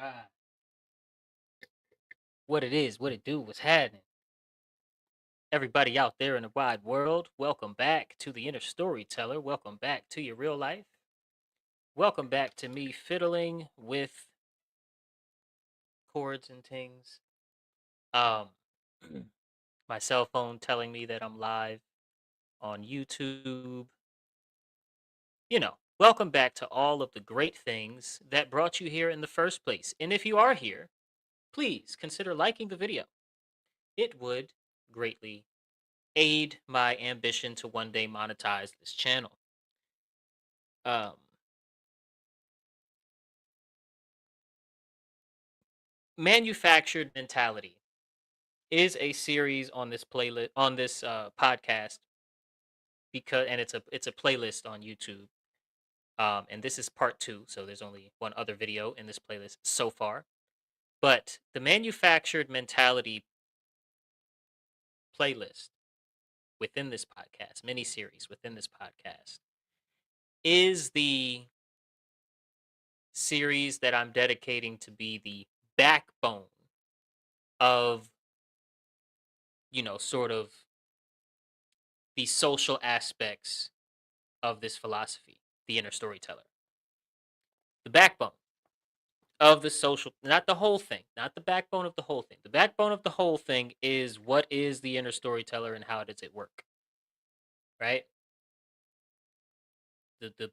Right. What it is, what it do, what's happening. Everybody out there in the wide world, welcome back to the Inner Storyteller. Welcome back to your real life. Welcome back to me fiddling with chords and things. Um, my cell phone telling me that I'm live on YouTube. Welcome back to all of the great things that brought you here in the first place. And if you are here, please consider liking the video. It would greatly aid my ambition to one day monetize this channel. Um, Manufactured Mentality is a series on this playlist on this podcast and it's a playlist on YouTube. And this is part two, so there's only one other video in this playlist so far. But the Manufactured Mentality playlist within this podcast, mini series within this podcast, is the series that I'm dedicating to be the backbone of, sort of the social aspects of this philosophy, the inner storyteller. The backbone of the social, not the whole thing, not the backbone of the whole thing. The backbone of the whole thing is what is the inner storyteller and how does it work, right? The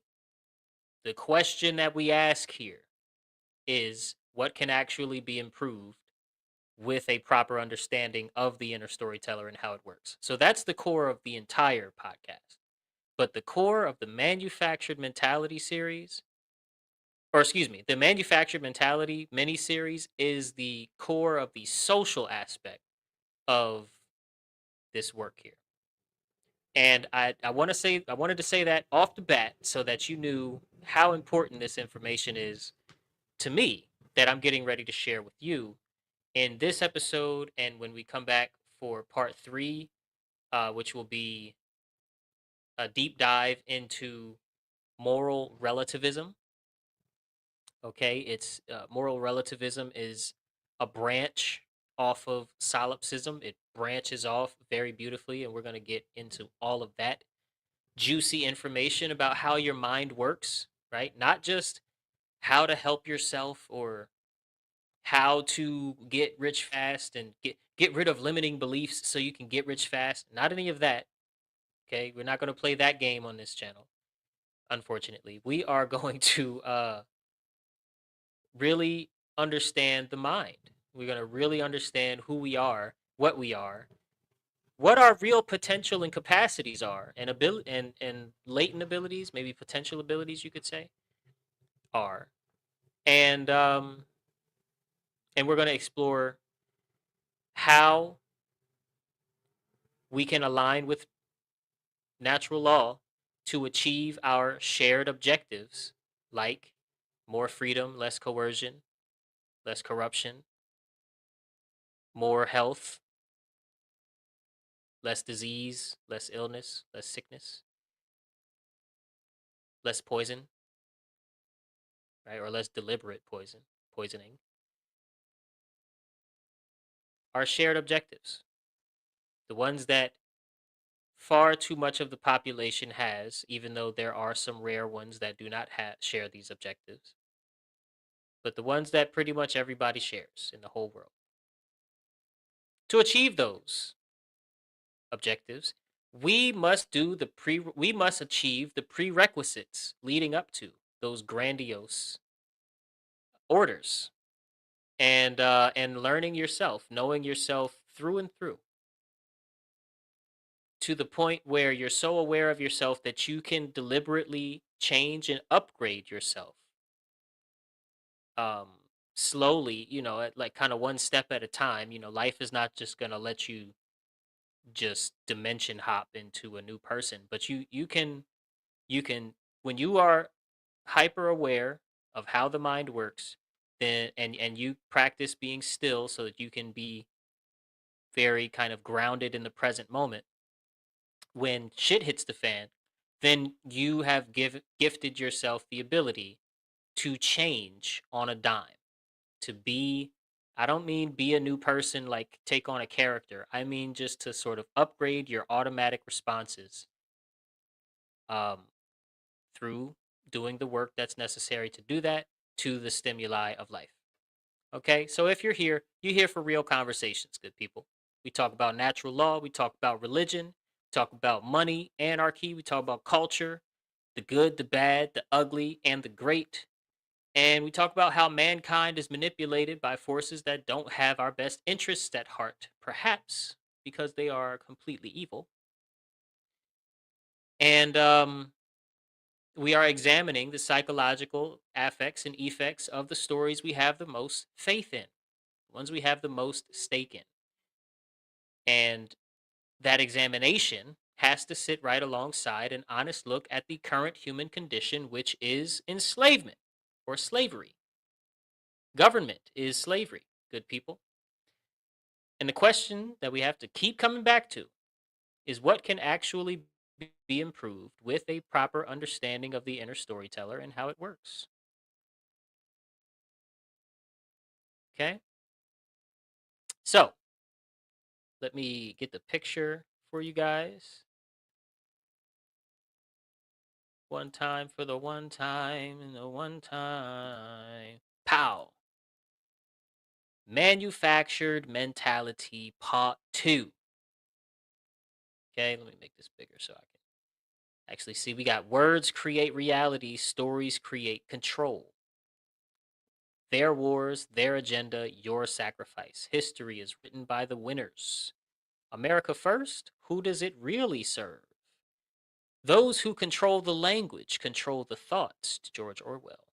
question that we ask here is what can actually be improved with a proper understanding of the inner storyteller and how it works. So that's the core of the entire podcast. But the core of the Manufactured Mentality series, or excuse me, the Manufactured Mentality mini series is the core of the social aspect of this work here. And I wanted to say that off the bat so that you knew how important this information is to me that I'm getting ready to share with you in this episode and when we come back for part three, which will be a deep dive into moral relativism. Okay, it's moral relativism is a branch off of solipsism. It branches off very beautifully, and we're going to get into all of that juicy information about how your mind works, right? Not just how to help yourself or how to get rich fast and get rid of limiting beliefs so you can get rich fast. Not any of that. Okay, we're not going to play that game on this channel. Unfortunately, we are going to really understand the mind. We're going to really understand who we are, what our real potential and capacities are, and ability and latent abilities, maybe potential abilities you could say, are. And and we're going to explore how we can align with natural law to achieve our shared objectives like more freedom, less coercion, less corruption, more health, less disease, less illness, less sickness, less poison, right? Or less deliberate poisoning. Our shared objectives, the ones that far too much of the population has, even though there are some rare ones that do not share these objectives, but the ones that pretty much everybody shares in the whole world. To achieve those objectives, we must achieve the prerequisites leading up to those grandiose orders and learning yourself, knowing yourself through and through to the point where you're so aware of yourself that you can deliberately change and upgrade yourself um slowly, at like kind of one step at a time. Life is not just going to let you just dimension hop into a new person, but you can when you are hyper aware of how the mind works, then and you practice being still so that you can be very kind of grounded in the present moment. When shit hits the fan, then you have gifted yourself the ability to change on a dime. to be. I don't mean be a new person, like take on a character. I mean just to sort of upgrade your automatic responses um, through doing the work that's necessary to do that to the stimuli of life. Okay, so if you're here for real conversations, good people. We talk about natural law, we talk about religion, we talk about money, anarchy, we talk about culture, the good, the bad, the ugly, and the great. And we talk about how mankind is manipulated by forces that don't have our best interests at heart, perhaps because they are completely evil. And we are examining the psychological affects and effects of the stories we have the most faith in, ones we have the most stake in. And that examination has to sit right alongside an honest look at the current human condition, which is enslavement or slavery. Government is slavery, good people. And the question that we have to keep coming back to is what can actually be improved with a proper understanding of the inner storyteller and how it works. Okay? So, let me get the picture for you guys. One time for the one time and the one time. Pow. Manufactured mentality part 2. Okay, let me make this bigger so I can actually see. We got words create reality, stories create control. Their wars, their agenda, your sacrifice. History is written by the winners. America first? Who does it really serve? Those who control the language control the thoughts, to George Orwell.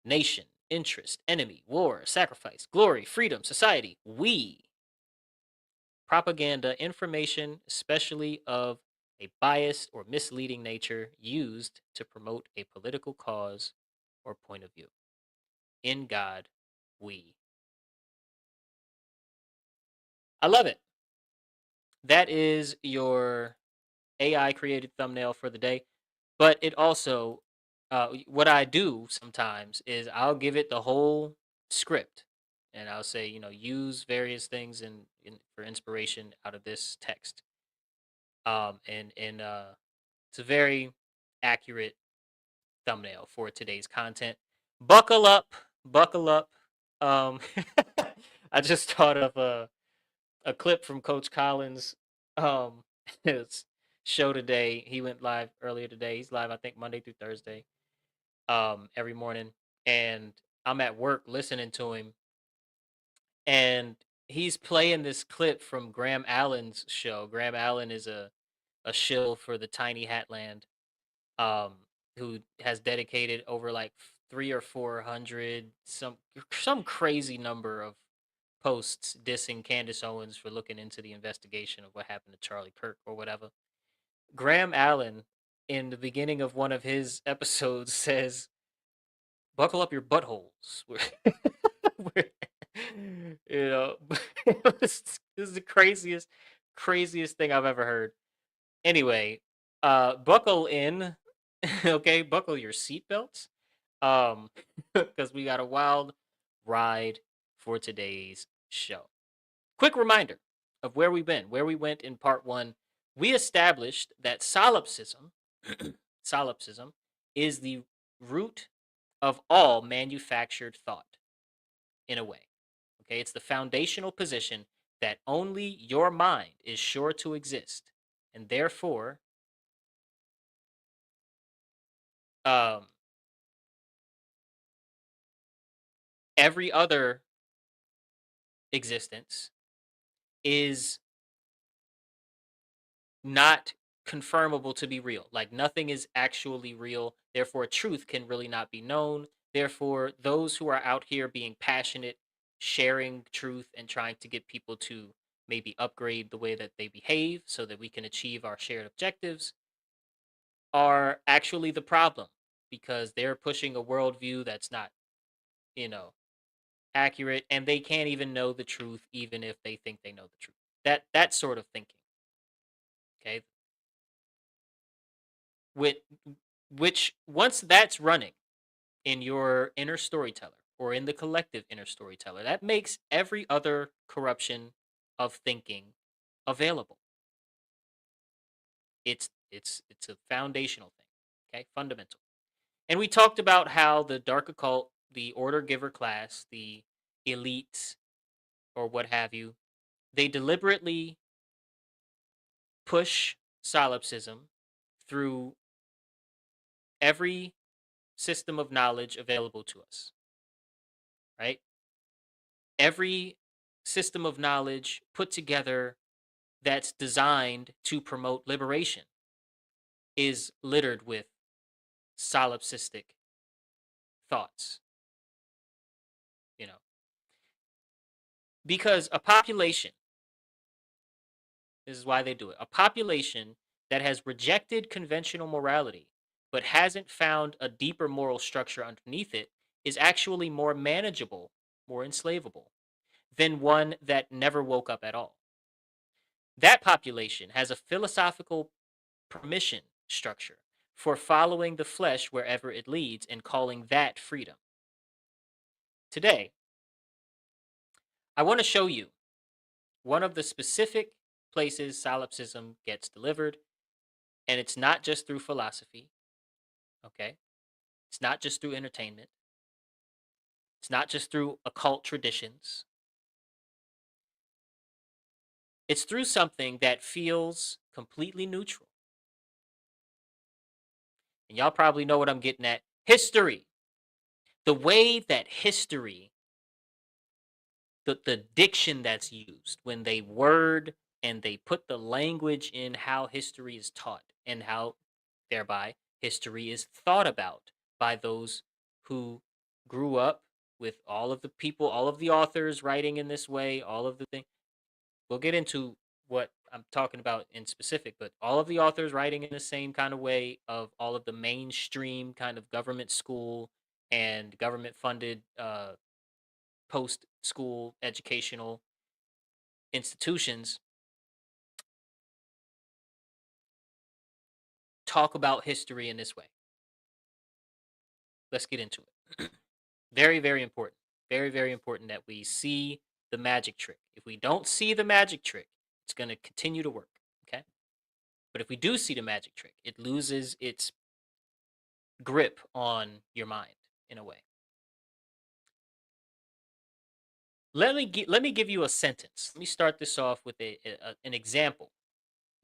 Nation, interest, enemy, war, sacrifice, glory, freedom, society, we. Propaganda, information, especially of a biased or misleading nature, used to promote a political cause or point of view. In God, we. I love it. That is your AI created thumbnail for the day. But it also, what I do sometimes is I'll give it the whole script, and I'll say, use various things for inspiration out of this text. And it's a very accurate thumbnail for today's content. Buckle up, buckle up. Um, I just thought of a clip from Coach Collins' his show today. He went live earlier today. He's live, I think, Monday through Thursday, every morning. And I'm at work listening to him, and he's playing this clip from Graham Allen's show. Graham Allen is a shill for the Tiny Hatland, um, who has dedicated over like 300 or 400 some crazy number of posts dissing Candace Owens for looking into the investigation of what happened to Charlie Kirk or whatever. Graham Allen, in the beginning of one of his episodes, says, "Buckle up your buttholes." We're- you know, this is the craziest thing I've ever heard. Anyway, buckle in, okay? Buckle your seatbelts, um, because we got a wild ride for today's show. Quick reminder of where we've been, where we went in part 1. We established that solipsism, solipsism is the root of all manufactured thought in a way. Okay, it's the foundational position that only your mind is sure to exist, and therefore, um, every other existence is not confirmable to be real. Like nothing is actually real. Therefore, truth can really not be known. Therefore, those who are out here being passionate, sharing truth, and trying to get people to maybe upgrade the way that they behave so that we can achieve our shared objectives are actually the problem because they're pushing a worldview that's not, you know, accurate, and they can't even know the truth even if they think they know the truth. That sort of thinking. Okay, with which once that's running in your inner storyteller, or in the collective inner storyteller. That makes every other corruption of thinking available. It's a foundational thing. Okay, fundamental. And we talked about how the dark occult, the order giver class, the elites, or what have you, they deliberately push solipsism through every system of knowledge available to us, right? Every system of knowledge put together that's designed to promote liberation is littered with solipsistic thoughts, you know, because a population, this is why they do it, a population that has rejected conventional morality but hasn't found a deeper moral structure underneath it is actually more manageable, more enslavable than one that never woke up at all. That population has a philosophical permission structure for following the flesh wherever it leads and calling that freedom. Today, I want to show you one of the specific places solipsism gets delivered, and it's not just through philosophy, okay? It's not just through entertainment, it's not just through occult traditions. It's through something that feels completely neutral. And y'all probably know what I'm getting at. History. The way that history, the diction that's used when they word and they put the language in how history is taught and how thereby history is thought about by those who grew up with all of the people, all of the authors writing in this way, all of the things. We'll get into what I'm talking about in specific, but all of the authors writing in the same kind of way of all of the mainstream kind of government school and government funded post school educational institutions talk about history in this way. Let's get into it. Very, very important. Very, very important that we see the magic trick. If we don't see the magic trick, it's going to continue to work. Okay. But if we do see the magic trick, it loses its grip on your mind in a way. Let me give you a sentence. Let me start this off with an example.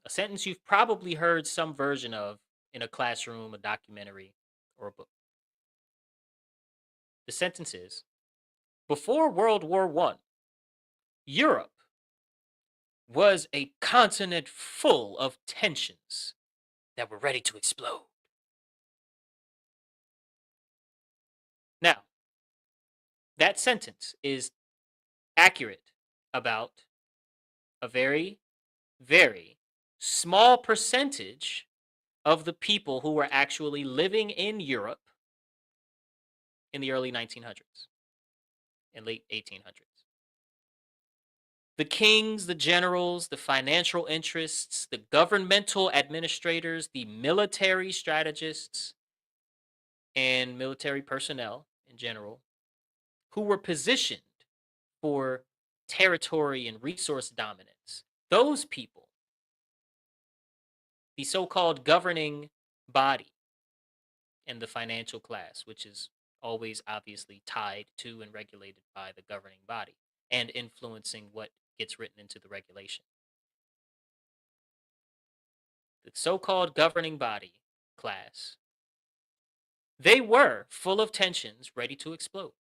A sentence you've probably heard some version of in a classroom, a documentary, or a book. The sentence is, before World War One, Europe was a continent full of tensions that were ready to explode. Now, that sentence is accurate about a very, very small percentage of the people who were actually living in Europe in the early 1900s and late 1800s. The kings, the generals, the financial interests, the governmental administrators, the military strategists, and military personnel in general, who were positioned for territory and resource dominance. Those people, the so called governing body and the financial class, which is always obviously tied to and regulated by the governing body and influencing what gets written into the regulation. The so called governing body class, they were full of tensions ready to explode.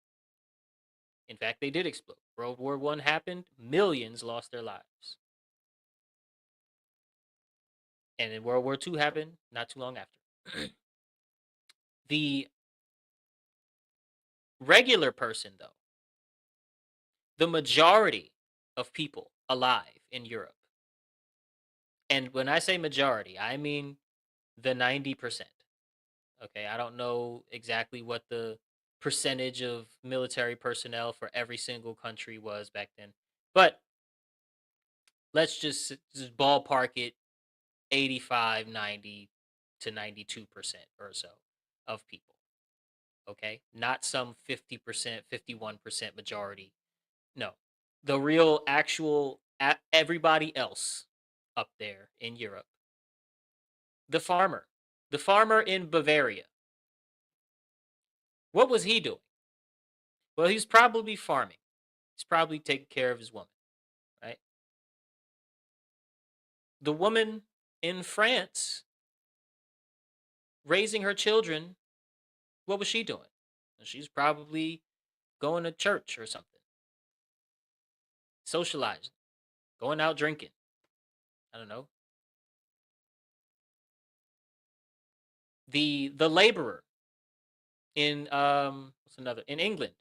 In fact, they did explode. World War One happened, millions lost their lives. And then World War Two happened not too long after. The regular person, though, the majority of people alive in Europe, and when I say majority, I mean the 90%. Okay, I don't know exactly what the percentage of military personnel for every single country was back then, but let's just ballpark it 85, 90 to 92% or so of people. Okay, not some 50%, 51% majority. No, the real, actual, everybody else up there in Europe. The farmer, the farmer in Bavaria. What was he doing? Well, he's probably farming. He's probably taking care of his woman, right? The woman in France raising her children, what was she doing? She's probably going to church or something, socializing, going out drinking. I don't know. The laborer in what's another in England.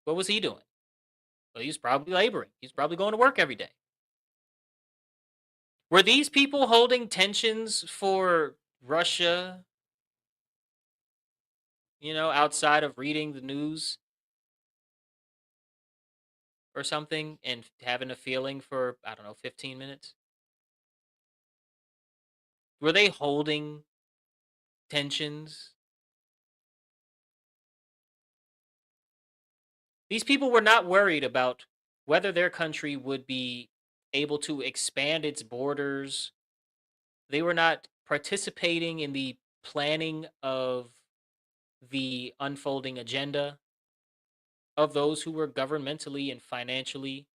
What was he doing? Well, he's probably laboring. He's probably going to work every day. Were these people holding tensions for Russia, outside of reading the news or something and having a feeling for, I don't know, 15 minutes? Were they holding tensions? These people were not worried about whether their country would be able to expand its borders. They were not participating in the planning of the unfolding agenda of those who were governmentally and financially,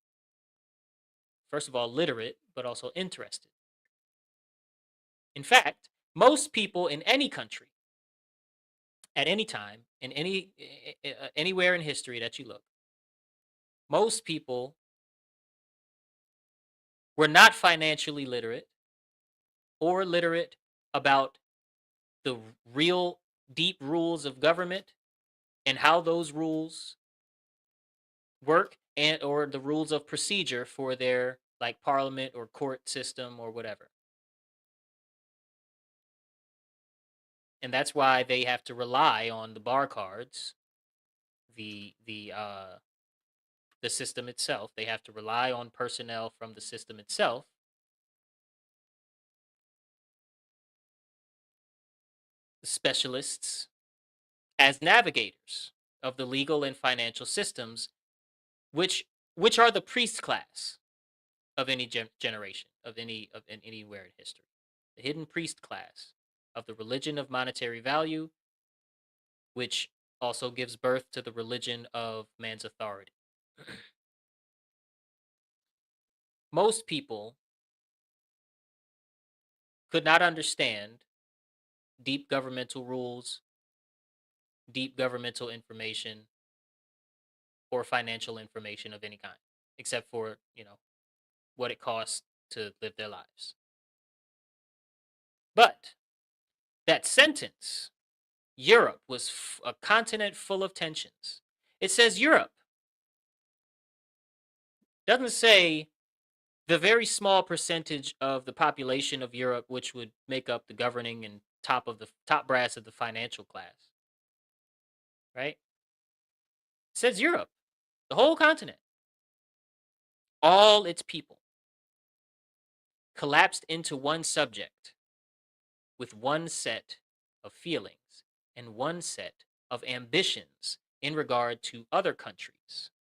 first of all, literate, but also interested. In fact, most people in any country, at any time, in anywhere in history that you look, most people were not financially literate or literate about the real deep rules of government and how those rules work, and or the rules of procedure for their like parliament or court system or whatever. And that's why they have to rely on the bar cards, the the uh the system itself. They have to rely on personnel from the system itself, specialists, as navigators of the legal and financial systems, which which are the priest class of any generation, of anywhere in history. The hidden priest class of the religion of monetary value, which also gives birth to the religion of man's authority. Most people could not understand deep governmental rules, deep governmental information, or financial information of any kind, except for, what it costs to live their lives. But that sentence, Europe was a continent full of tensions. It says Europe. Doesn't say the very small percentage of the population of Europe which would make up the governing and top brass of the financial class, right? It says Europe, the whole continent, all its people collapsed into one subject with one set of feelings and one set of ambitions in regard to other countries.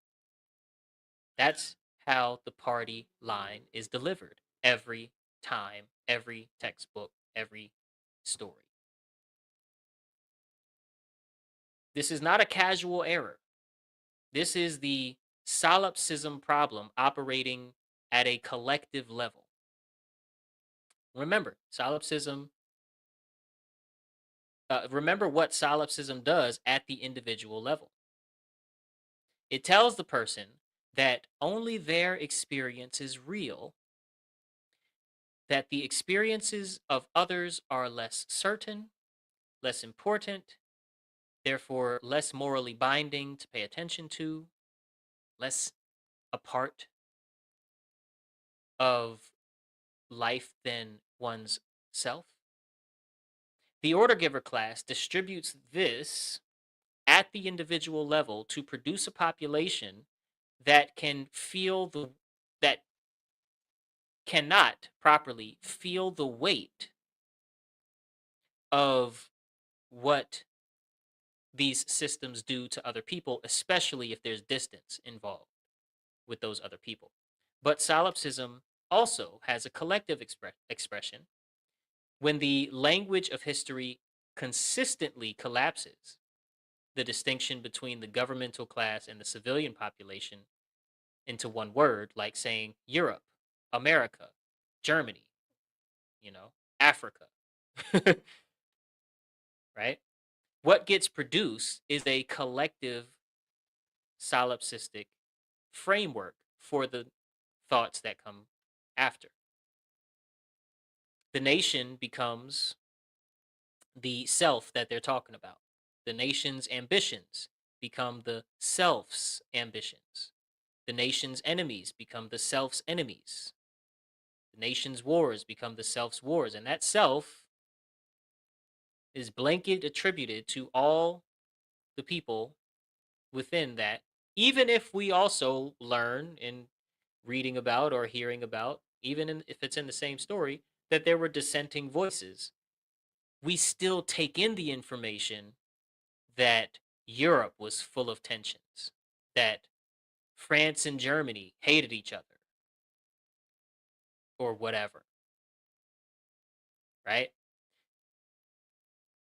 That's how the party line is delivered every time, every textbook, every story. This is not a casual error. This is the solipsism problem operating at a collective level. Remember, remember what solipsism does at the individual level. It tells the person that only their experience is real, that the experiences of others are less certain, less important, therefore less morally binding to pay attention to, less a part of life than one's self. The order giver class distributes this at the individual level to produce a population that can feel that cannot properly feel the weight of what these systems do to other people, especially if there's distance involved with those other people. But solipsism also has a collective expression. When the language of history consistently collapses the distinction between the governmental class and the civilian population into one word, like saying Europe, America, Germany, Africa, right? What gets produced is a collective solipsistic framework for the thoughts that come after. The nation becomes the self that they're talking about. The nation's ambitions become the self's ambitions. The nation's enemies become the self's enemies. The nation's wars become the self's wars. And that self is blanket attributed to all the people within that, even if we also learn in reading about or hearing about, if it's in the same story, that there were dissenting voices. We still take in the information that Europe was full of tensions, that France and Germany hated each other, or whatever, right?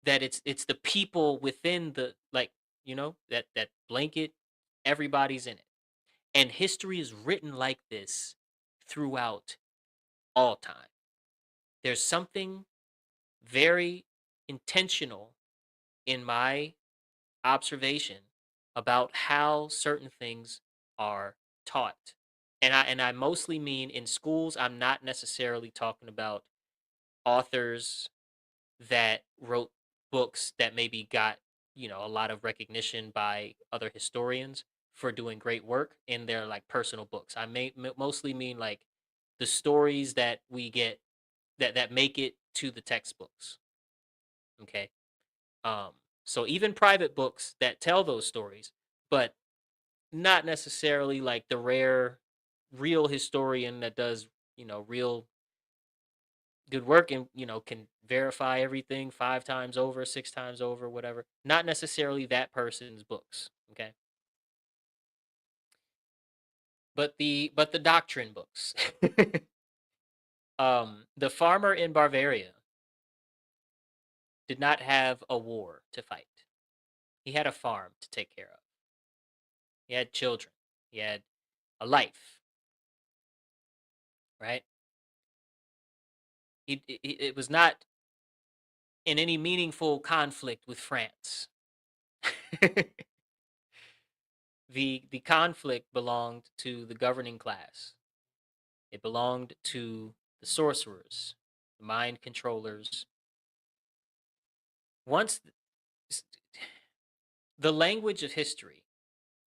That it's the people within the, like, that blanket, everybody's in it. And history is written like this throughout all time. There's something very intentional in my observation about how certain things are taught. And I mostly mean in schools. I'm not necessarily talking about authors that wrote books that maybe got, a lot of recognition by other historians for doing great work in their like personal books. I mostly mean like the stories that we get that make it to the textbooks. Okay. Um, so even private books that tell those stories, but not necessarily like the rare real historian that does, real good work and, can verify everything 5 times over, 6 times over, whatever. Not necessarily that person's books, okay? But the doctrine books. The farmer in Bavaria did not have a war to fight. He had a farm to take care of. He had children. He had a life, right? It was not in any meaningful conflict with France. The conflict belonged to the governing class. It belonged to the sorcerers, the mind controllers. Once the language of history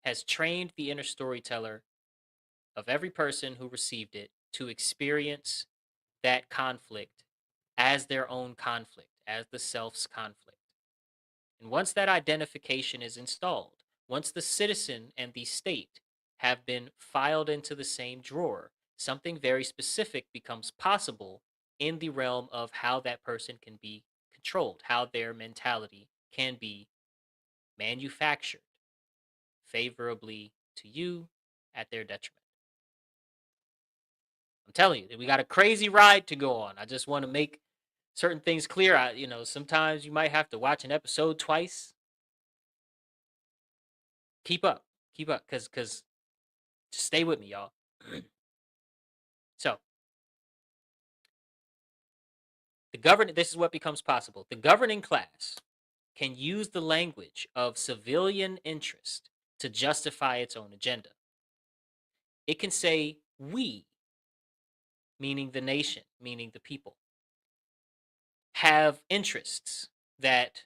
has trained the inner storyteller of every person who received it to experience that conflict as their own conflict, as the self's conflict. And once that identification is installed, once the citizen and the state have been filed into the same drawer, something very specific becomes possible in the realm of how that person can be controlled, how their mentality can be manufactured favorably to you at their detriment. I'm telling you, we got a crazy ride to go on. I just want to make certain things clear. Sometimes you might have to watch an episode twice. Keep up, because just stay with me, y'all. So this is what becomes possible. The governing class can use the language of civilian interest to justify its own agenda. It can say we, meaning the nation, meaning the people, have interests that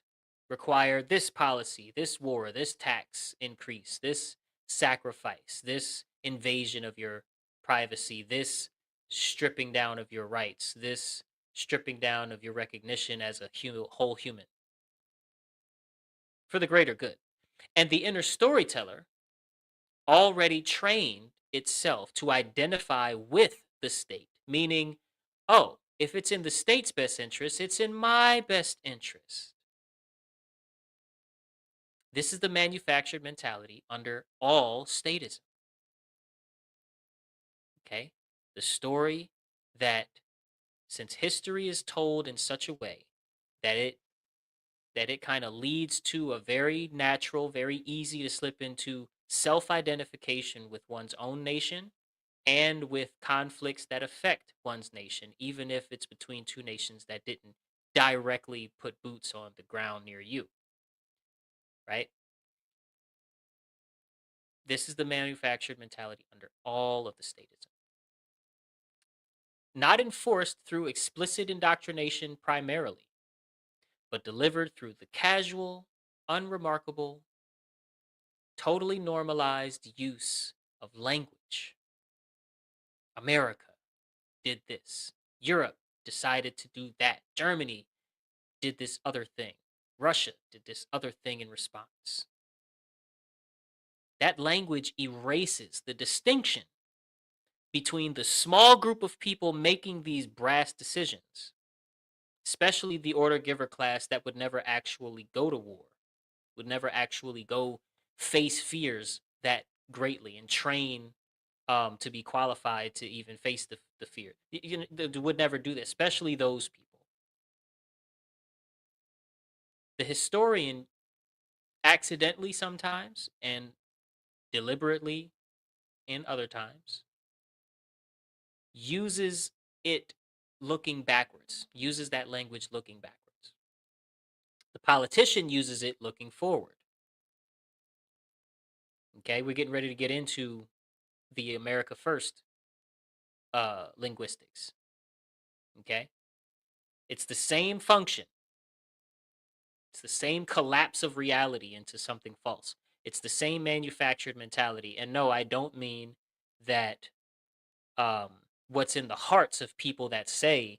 require this policy, this war, this tax increase, this sacrifice, this invasion of your privacy, this stripping down of your rights, this stripping down of your recognition as a whole human for the greater good. And the inner storyteller already trained itself to identify with the state, meaning, oh, if it's in the state's best interest, it's in my best interest. This is the manufactured mentality under all statism. Okay? The story that, since history is told in such a way that it kind of leads to a very natural, very easy to slip into self-identification with one's own nation and with conflicts that affect one's nation, even if it's between two nations that didn't directly put boots on the ground near you, right? This is the manufactured mentality under all of the statism. Not enforced through explicit indoctrination primarily, but delivered through the casual, unremarkable, totally normalized use of language. America did this. Europe decided to do that. Germany did this other thing. Russia did this other thing in response. That language erases the distinction between the small group of people making these brass decisions, especially the order giver class that would never actually go to war, would never actually go face fears that greatly and train to be qualified to even face the fear. They would never do this, especially those people. The historian accidentally sometimes and deliberately in other times uses it looking backwards, uses that language looking backwards. The politician uses it looking forward. Okay, we're getting ready to get into the America First linguistics. Okay, it's the same function. It's the same collapse of reality into something false. It's the same manufactured mentality. And no, I don't mean that what's in the hearts of people that say,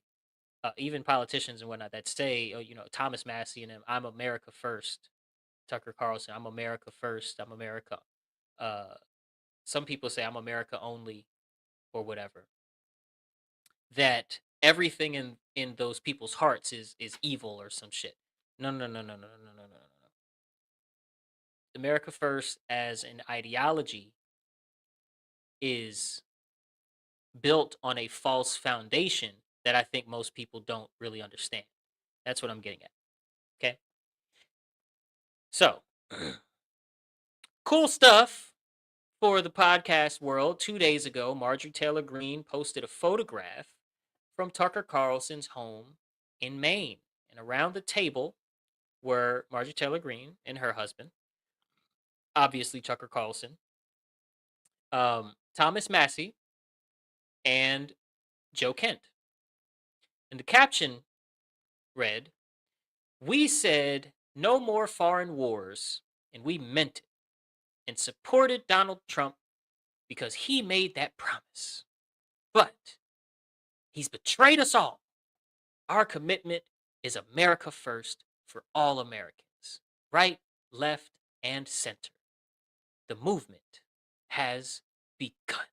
even politicians and whatnot, that say, oh, Thomas Massey and him, I'm America first. Tucker Carlson, I'm America first. I'm America. Uh, some people say I'm America only or whatever. That everything in those people's hearts is evil or some shit. No, no, no, no, no, no, no, no, no, no. America First as an ideology is built on a false foundation that I think most people don't really understand. That's what I'm getting at. Okay. So, cool stuff for the podcast world. 2 days ago, Marjorie Taylor Greene posted a photograph from Tucker Carlson's home in Maine. And around the table were Marjorie Taylor Greene and her husband, obviously Tucker Carlson, Thomas Massey, and Joe Kent. And the caption read, "We said no more foreign wars, and we meant it, and supported Donald Trump because he made that promise. But he's betrayed us all. Our commitment is America first for all Americans, right, left, and center. The movement has begun."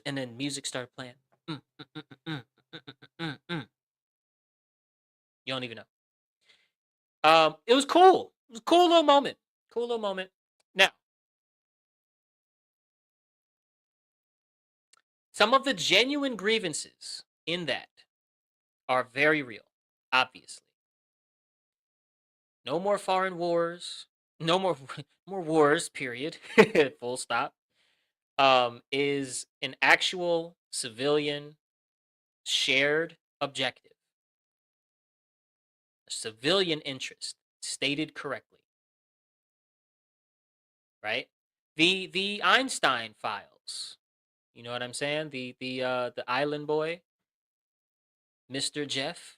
And then music started playing. Mm, mm, mm, mm, mm, mm, mm, mm. You don't even know. It was cool. It was a cool little moment. Cool little moment. Now, some of the genuine grievances in that are very real, obviously. No more foreign wars. No more more wars, period. Full stop. Is an actual civilian shared objective. A civilian interest stated correctly, right? The Einstein files. You know what I'm saying? The island boy, Mr. Jeff.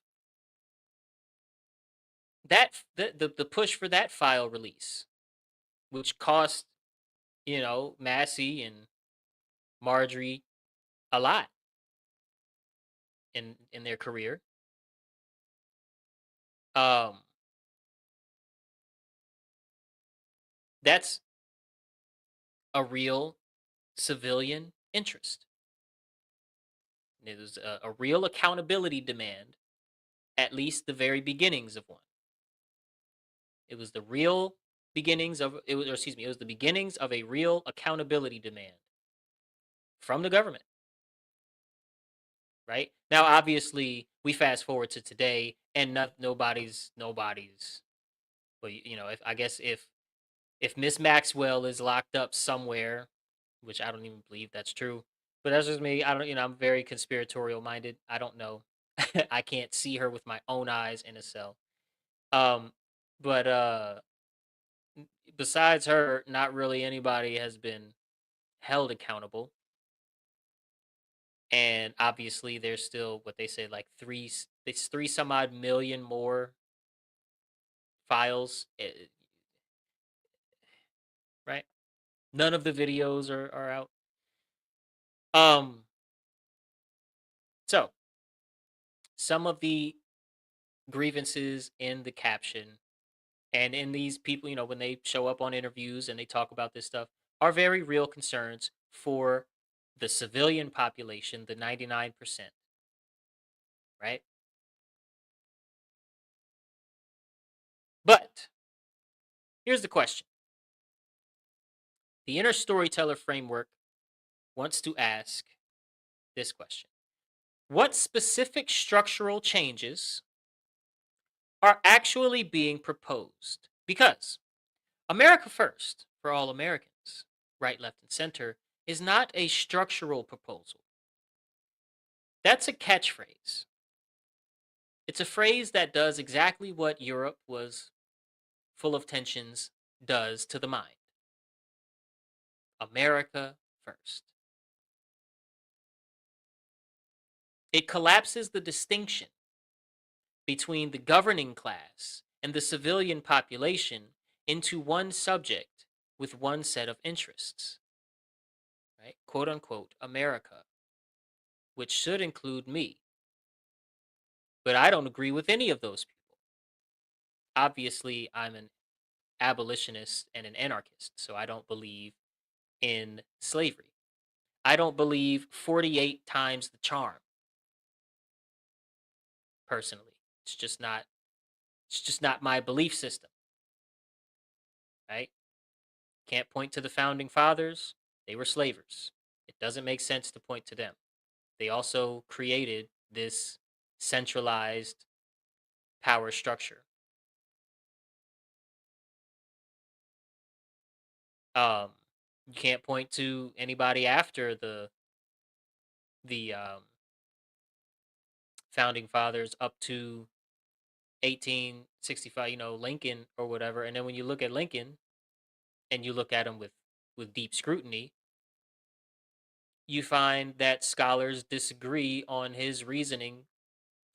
That the push for that file release, which cost, Massey and Marjorie a lot in their career. Um that's a real civilian interest. It was a real accountability demand, at least the very beginnings of one. It was the real beginnings of it was, or excuse me, it was the beginnings of a real accountability demand from the government. Right now, obviously, we fast forward to today, and nobody's. Well, if I guess if Miss Maxwell is locked up somewhere, which I don't even believe that's true, but that's just me. I don't, I'm very conspiratorial minded. I don't know. I can't see her with my own eyes in a cell. Um, but besides her, not really anybody has been held accountable. And obviously, there's still what they say, like it's three some odd million more files, right? None of the videos are out. Um, so some of the grievances in the caption and in these people, when they show up on interviews and they talk about this stuff, are very real concerns for the civilian population, the 99%, right? But here's the question. The inner storyteller framework wants to ask this question: what specific structural changes are actually being proposed? Because America First for all Americans, right, left, and center, is not a structural proposal. That's a catchphrase. It's a phrase that does exactly what Europe was full of tensions does to the mind. America First. It collapses the distinction between the governing class and the civilian population into one subject with one set of interests, right? Quote unquote, America, which should include me. But I don't agree with any of those people. Obviously, I'm an abolitionist and an anarchist, so I don't believe in slavery. I don't believe 48 times the charm, personally. It's just not my belief system, right? Can't point to the founding fathers. They were slavers. It doesn't make sense to point to them. They also created this centralized power structure. Um, you can't point to anybody after the founding fathers up to 1865. Lincoln or whatever. And then when you look at Lincoln and you look at him with deep scrutiny, you find that scholars disagree on his reasoning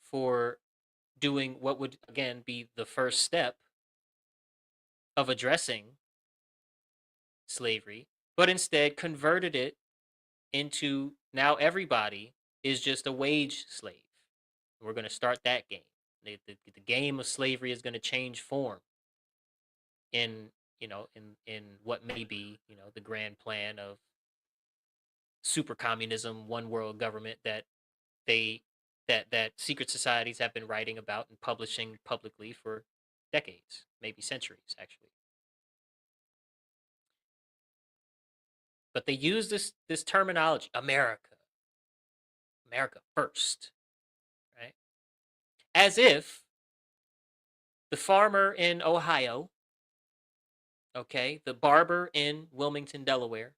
for doing what would again be the first step of addressing slavery, but instead converted it into now everybody is just a wage slave. We're going to start that game. The game of slavery is going to change form in in what may be the grand plan of super communism, one world government they that secret societies have been writing about and publishing publicly for decades, maybe centuries, actually. But they use this terminology, America first, right? As if the farmer in Ohio, okay, the barber in Wilmington, Delaware,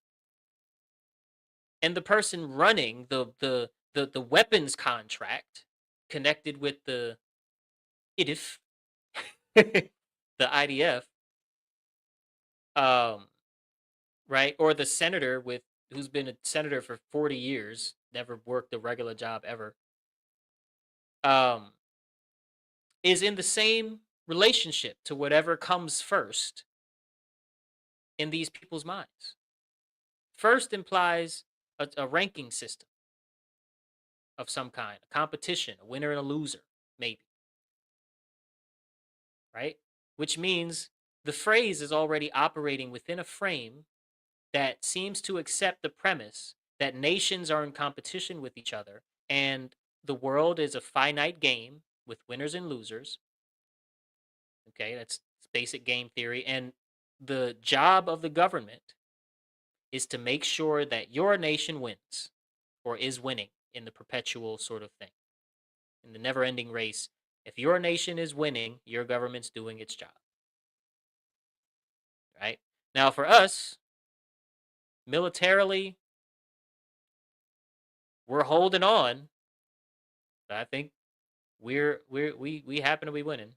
and the person running the weapons contract connected with the IDF, the IDF, um, right, or the senator who's been a senator for 40 years, never worked a regular job ever, um, is in the same relationship to whatever comes first in these people's minds. First implies a ranking system of some kind, a competition, a winner and a loser, maybe, right? Which means the phrase is already operating within a frame that seems to accept the premise that nations are in competition with each other and the world is a finite game with winners and losers. Okay, that's basic game theory. And the job of the government is to make sure that your nation wins or is winning in the perpetual sort of thing, in the never ending race. If your nation is winning, your government's doing its job, right? Now, for us, militarily, we're holding on. I think we happen to be winning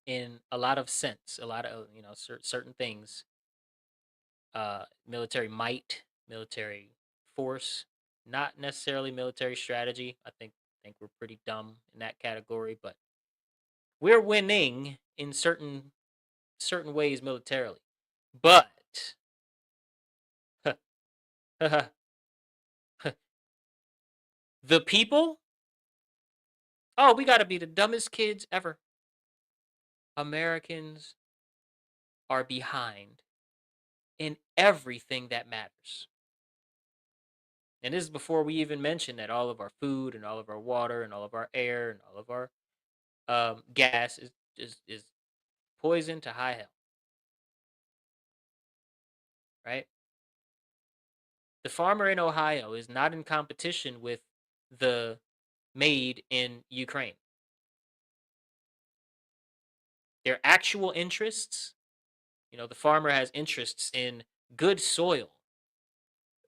in a lot of sense, a lot of certain things, military might, military force, not necessarily military strategy. I think we're pretty dumb in that category, but we're winning in certain ways militarily. But the people, oh, we got to be the dumbest kids ever. Americans are behind in everything that matters. And this is before we even mention that all of our food and all of our water and all of our air and all of our gas is poison to high hell, right? The farmer in Ohio is not in competition with the maid in Ukraine. Their actual interests, the farmer has interests in good soil,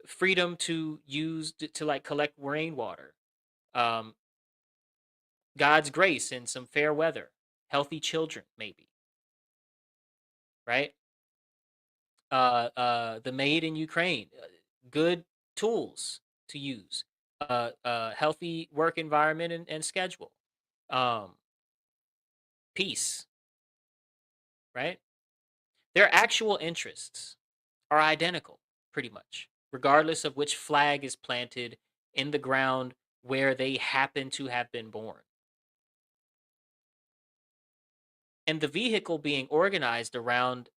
freedom to use to like collect rainwater, um, God's grace and some fair weather, healthy children, maybe, right? The maid in Ukraine, good tools to use, healthy work environment and schedule, um, peace, right? Their actual interests are identical, pretty much, regardless of which flag is planted in the ground where they happen to have been born. And the vehicle being organized around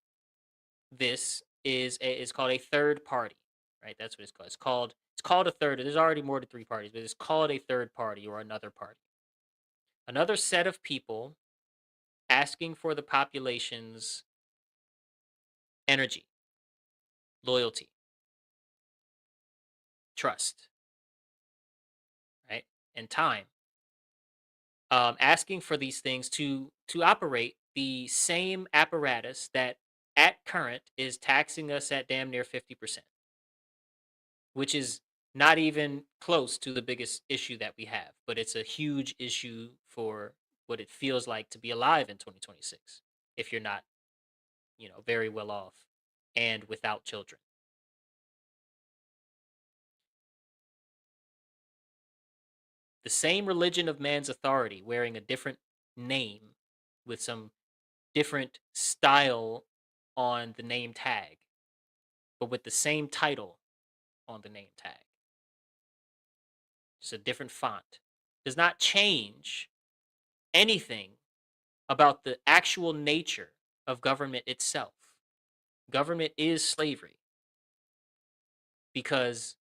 this is called a third party, right? That's what it's called. It's called a third. There's already more than three parties, but it's called a third party or another party. Another set of people asking for the population's energy, loyalty, trust, right, and time. Asking for these things to operate the same apparatus that at current is taxing us at damn near 50%, which is not even close to the biggest issue that we have, but it's a huge issue for what it feels like to be alive in 2026 if you're not, very well off and without children. The same religion of man's authority wearing a different name with some different style on the name tag, but with the same title on the name tag. Just a different font. Does not change anything about the actual nature of government itself. Government is slavery because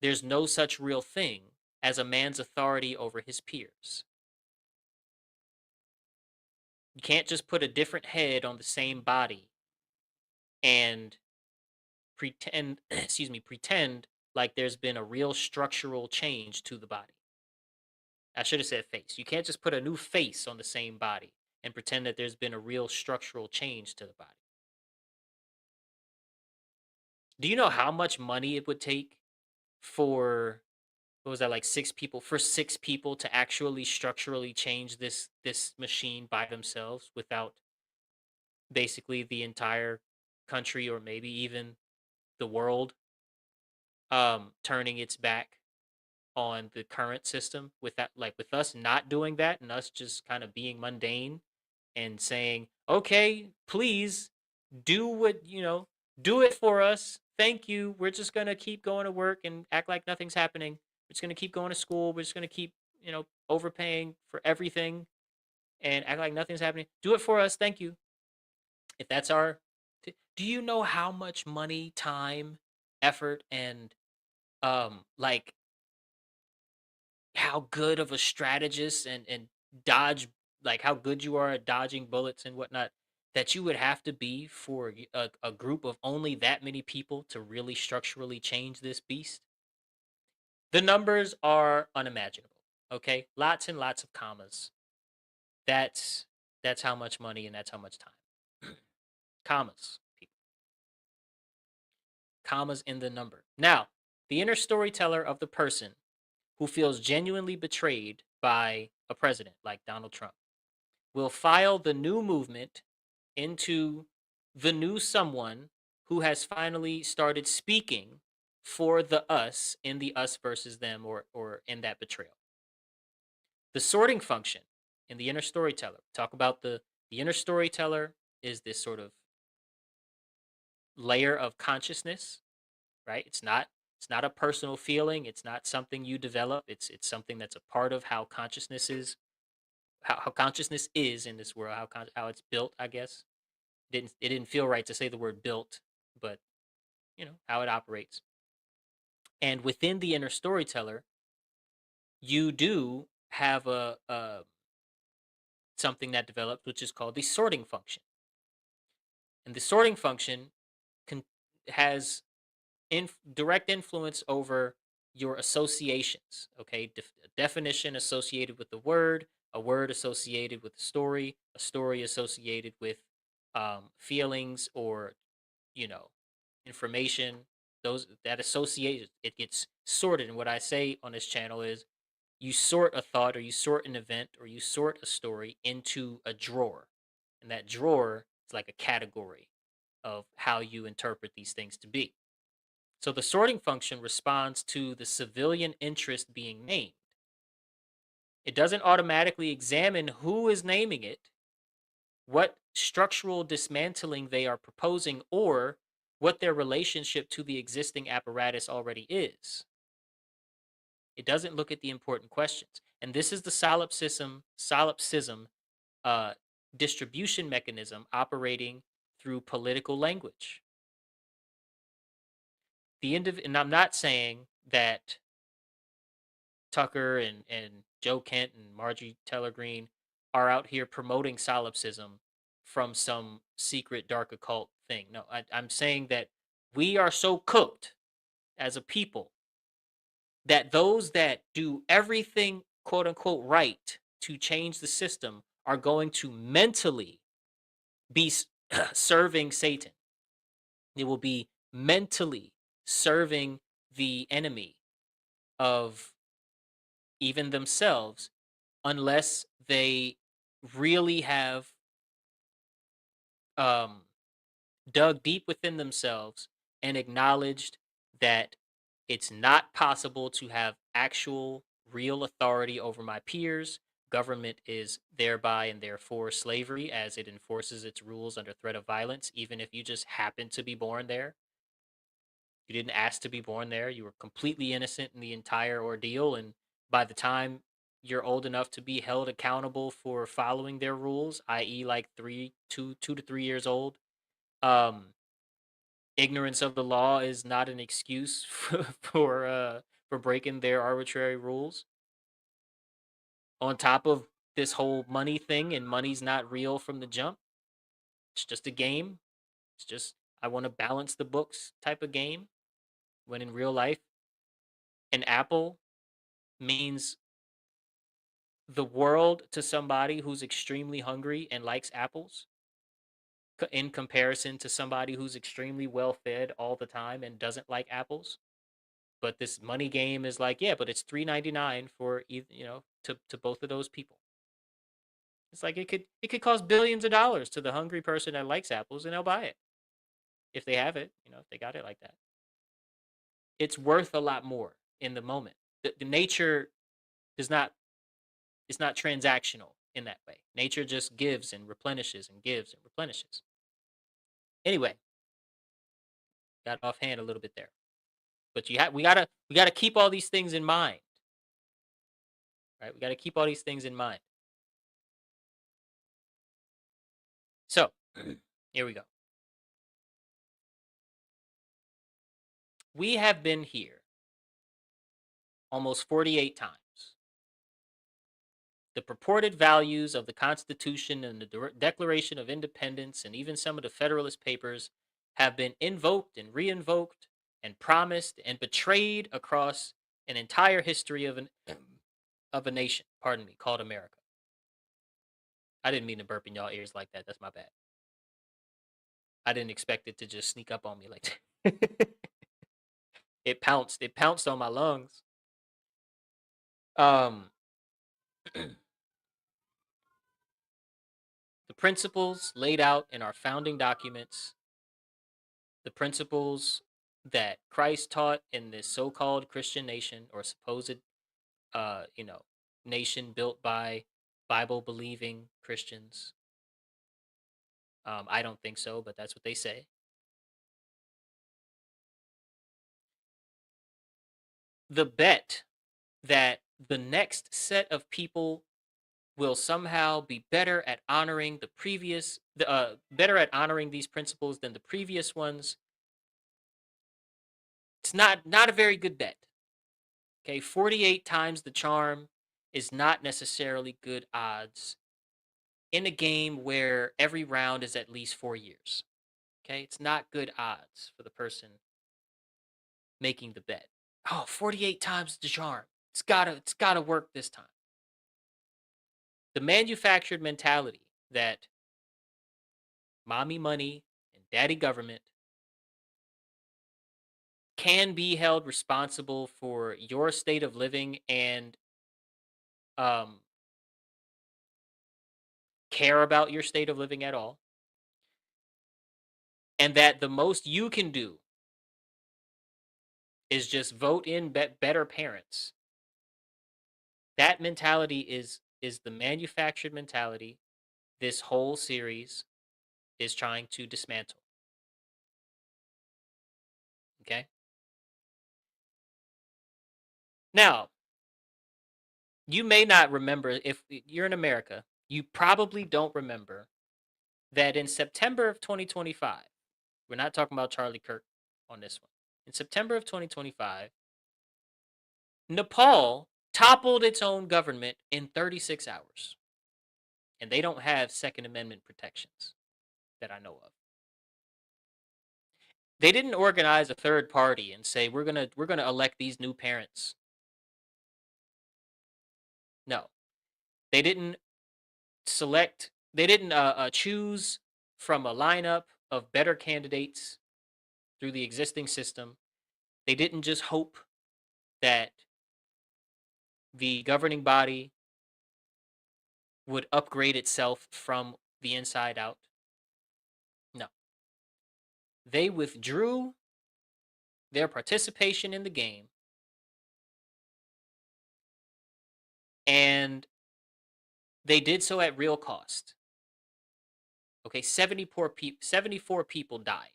there's no such real thing as a man's authority over his peers. You can't just put a different head on the same body and pretend, pretend like there's been a real structural change to the body. I should have said face. You can't just put a new face on the same body and pretend that there's been a real structural change to the body. Do you know how much money it would take for what was that, like six people to actually structurally change this machine by themselves without basically the entire country or maybe even the world turning its back on the current system, with that, like with us not doing that and us just kind of being mundane and saying, okay, please do what, do it for us, thank you, we're just going to keep going to work and act like nothing's happening, we're just going to keep going to school, we're just going to keep, overpaying for everything and act like nothing's happening, do it for us, thank you. If that's our Do you know how much money, time, effort, and like how good of a strategist and dodge, like how good you are at dodging bullets and whatnot, that you would have to be for a group of only that many people to really structurally change this beast, the numbers are unimaginable. Okay, lots and lots of commas. That's that's how much money and that's how much time. Commas, people. Commas in the number. Now, the inner storyteller of the person who feels genuinely betrayed by a president like Donald Trump will file the new movement into the new someone who has finally started speaking for the us in the us versus them, or in that betrayal. The sorting function in the inner storyteller. Talk about the inner storyteller is this sort of layer of consciousness, right? It's not a personal feeling. It's not something you develop. It's something that's a part of how consciousness is, how consciousness is in this world, how it's built, I guess. It didn't feel right to say the word built, but how it operates. And within the inner storyteller, you do have a something that develops, which is called the sorting function. And the sorting function can, has direct influence over your associations. Okay, a definition associated with the word, a word associated with a story associated with feelings, or you know information. Those that associate, it gets sorted. And what I say on this channel is, you sort a thought, or you sort an event, or you sort a story into a drawer, and that drawer is like a category of how you interpret these things to be. So the sorting function responds to the civilian interest being named. It doesn't automatically examine who is naming it, what structural dismantling they are proposing, or what their relationship to the existing apparatus already is. It doesn't look at the important questions. And this is the solipsism uh, distribution mechanism operating through political language. And I'm not saying that Tucker and Joe Kent and Marjorie Taylor Greene are out here promoting solipsism from some secret dark occult thing. No, I'm saying that we are so cooked as a people that those that do everything quote unquote right to change the system are going to mentally be serving Satan. They will be mentally serving the enemy of even themselves, unless they really have um, dug deep within themselves and acknowledged that it's not possible to have actual real authority over my peers. Government is thereby and therefore slavery, as it enforces its rules under threat of violence, even if you just happen to be born there. You didn't ask to be born there. You were completely innocent in the entire ordeal. And by the time you're old enough to be held accountable for following their rules, i.e., like 2 to 3 years old, um, ignorance of the law is not an excuse for breaking their arbitrary rules. On top of this whole money thing, and money's not real from the jump. It's just a game. It's just, I want to balance the books type of game. When in real life, an apple means the world to somebody who's extremely hungry and likes apples, in comparison to somebody who's extremely well fed all the time and doesn't like apples. But this money game is like, yeah, but it's $3.99 for to both of those people. It's like it could cost billions of dollars to the hungry person that likes apples, and they'll buy it if they have it. If they got it like that, it's worth a lot more in the moment. The nature does not It's not transactional in that way. Nature just gives and replenishes and gives and replenishes. Anyway, got offhand a little bit there, but we gotta keep all these things in mind, right? We gotta keep all these things in mind. So here we go. We have been here almost 48 times. The purported values of the Constitution and the Declaration of Independence and even some of the Federalist Papers have been invoked and reinvoked and promised and betrayed across an entire history of a nation, pardon me, called America. I didn't mean to burp in y'all ears like that. That's my bad. I didn't expect it to just sneak up on me like that. It pounced. It pounced on my lungs. Um, the principles laid out in our founding documents, the principles that Christ taught in this so-called Christian nation or supposed, you know, nation built by Bible-believing Christians. I don't think so, but that's what they say. The bet that the next set of people will somehow be better at honoring better at honoring these principles than the previous ones. It's not a very good bet. Okay, 48 times the charm is not necessarily good odds in a game where every round is at least 4 years. Okay, it's not good odds for the person making the bet. Oh, 48 times the charm. It's got to work this time. The manufactured mentality that mommy money and daddy government can be held responsible for your state of living and um, care about your state of living at all, and that the most you can do is just vote in better parents. That mentality is the manufactured mentality this whole series is trying to dismantle. Okay? Now, you may not remember, if you're in America, you probably don't remember that in September of 2025, we're not talking about Charlie Kirk on this one. In September of 2025, Nepal toppled its own government in 36 hours. And they don't have Second Amendment protections that I know of. They didn't organize a third party and say we're gonna elect these new parents. No, they didn't select. They didn't choose from a lineup of better candidates through the existing system. They didn't just hope that the governing body would upgrade itself from the inside out. No, they withdrew their participation in the game and they did so at real cost. Okay, 74 people died,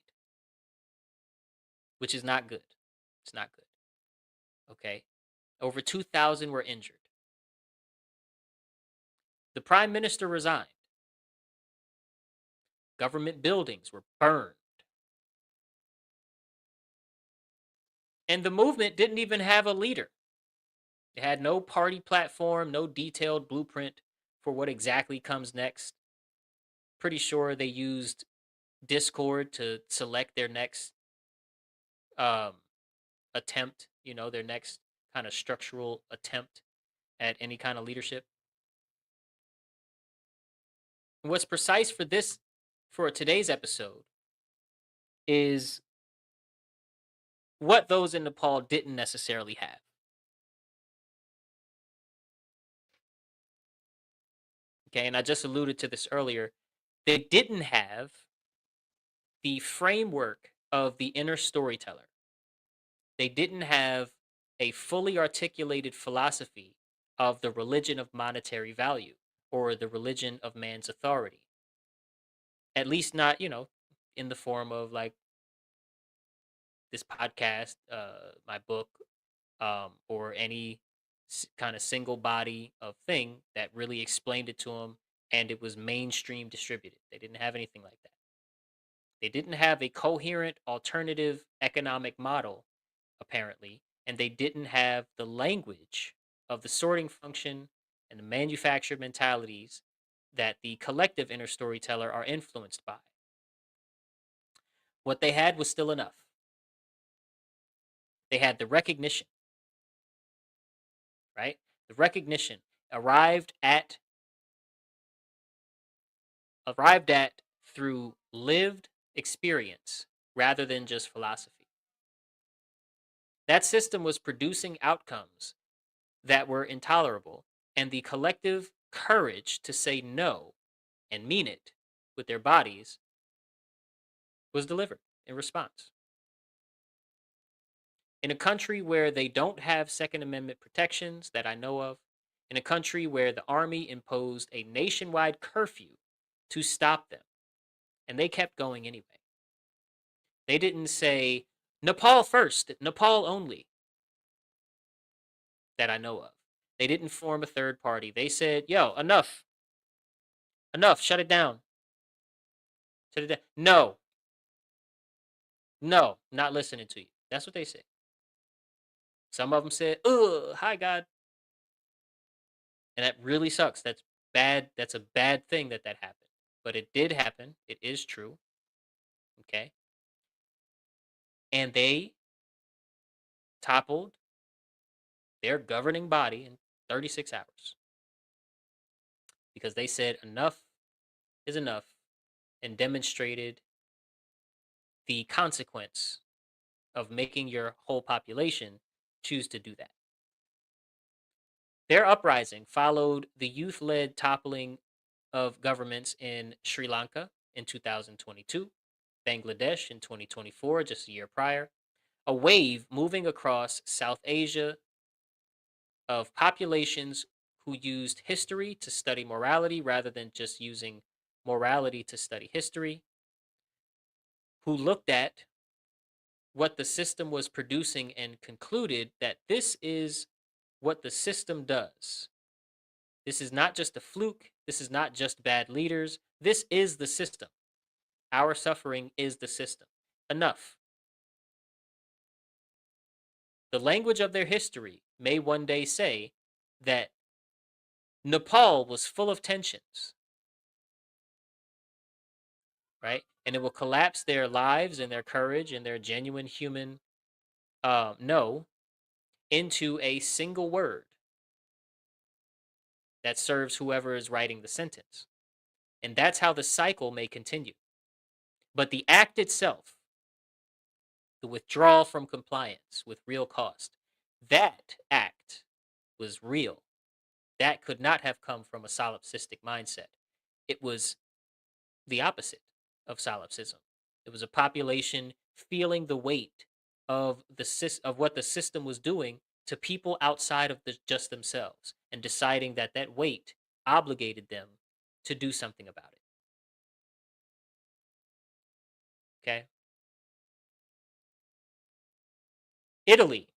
which is not good. It's not good. Okay, over 2,000 were injured. The prime minister resigned. Government buildings were burned. And the movement didn't even have a leader. It had no party platform, no detailed blueprint for what exactly comes next. Pretty sure they used Discord to select their next um, attempt, their next kind of structural attempt at any kind of leadership. What's precise for today's episode, is what those in Nepal didn't necessarily have. Okay, and I just alluded to this earlier. They didn't have the framework of the inner storyteller. They didn't have a fully articulated philosophy of the religion of monetary value or the religion of man's authority. At least not, in the form of like this podcast, my book, or any kind of single body of thing that really explained it to them and it was mainstream distributed. They didn't have anything like that. They didn't have a coherent alternative economic model, apparently, and they didn't have the language of the sorting function and the manufactured mentalities that the collective inner storyteller are influenced by. What they had was still enough. They had the recognition, right? The recognition arrived at through lived experience rather than just philosophy. That system was producing outcomes that were intolerable, and the collective courage to say no and mean it with their bodies was delivered in response. In a country where they don't have Second Amendment protections that I know of, in a country where the army imposed a nationwide curfew to stop them, and they kept going anyway. They didn't say Nepal first, Nepal only, that I know of. They didn't form a third party. They said, yo, enough. Enough. Shut it down. Shut it down. No. No. Not listening to you. That's what they said. Some of them said, ugh, hi, God. And that really sucks. That's bad. That's a bad thing that happened. But it did happen. It is true. Okay. And they toppled their governing body in 36 hours because they said enough is enough and demonstrated the consequence of making your whole population choose to do that. Their uprising followed the youth led toppling of governments in Sri Lanka in 2022, Bangladesh in 2024, just a year prior, a wave moving across South Asia of populations who used history to study morality rather than just using morality to study history, who looked at what the system was producing and concluded that this is what the system does. This is not just a fluke. This is not just bad leaders. This is the system. Our suffering is the system. Enough. The language of their history may one day say that Nepal was full of tensions, right? And it will collapse their lives and their courage and their genuine human no into a single word that serves whoever is writing the sentence. And that's how the cycle may continue. But the act itself, the withdrawal from compliance with real cost, that act was real. That could not have come from a solipsistic mindset. It was the opposite of solipsism. It was a population feeling the weight of of what the system was doing to people outside of just themselves and deciding that that weight obligated them to do something about it. Okay? Italy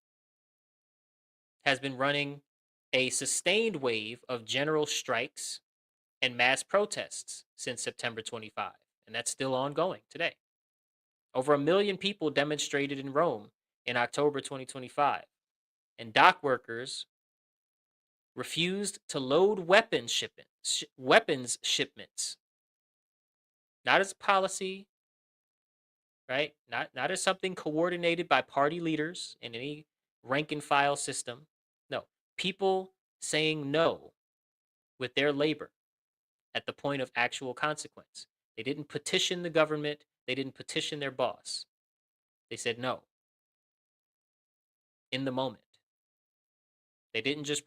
has been running a sustained wave of general strikes and mass protests since September 25, and that's still ongoing today. Over 1 million people demonstrated in Rome in October 2025, and dock workers refused to load weapons shipments, not as policy, right? Not as something coordinated by party leaders in any rank and file system. No, people saying no with their labor at the point of actual consequence. They didn't petition the government, they didn't petition their boss. They said no in the moment. They didn't just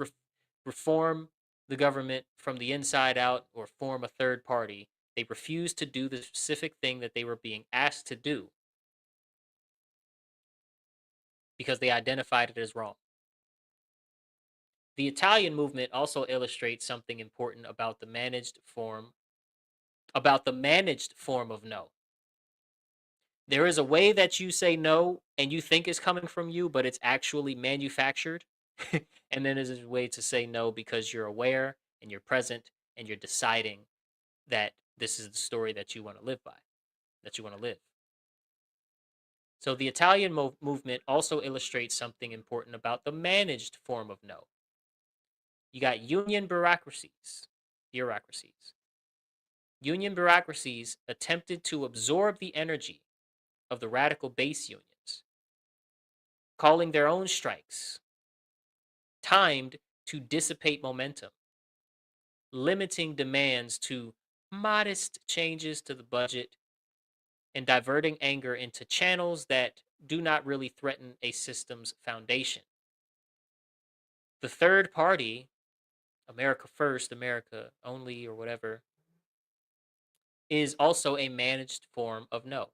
reform the government from the inside out or form a third party. They refused to do the specific thing that they were being asked to do because they identified it as wrong. The Italian movement also illustrates something important about the managed form of no. There is a way that you say no and you think is coming from you, but it's actually manufactured. And then there's a way to say no because you're aware and you're present and you're deciding that this is the story that you want to live by, that you want to live. So the Italian movement also illustrates something important about the managed form of no. You got union bureaucracies. Bureaucracies. Union bureaucracies attempted to absorb the energy of the radical base unions, calling their own strikes, timed to dissipate momentum, limiting demands to modest changes to the budget, and diverting anger into channels that do not really threaten a system's foundation. The third party, America First, America Only, or whatever, is also a managed form of no.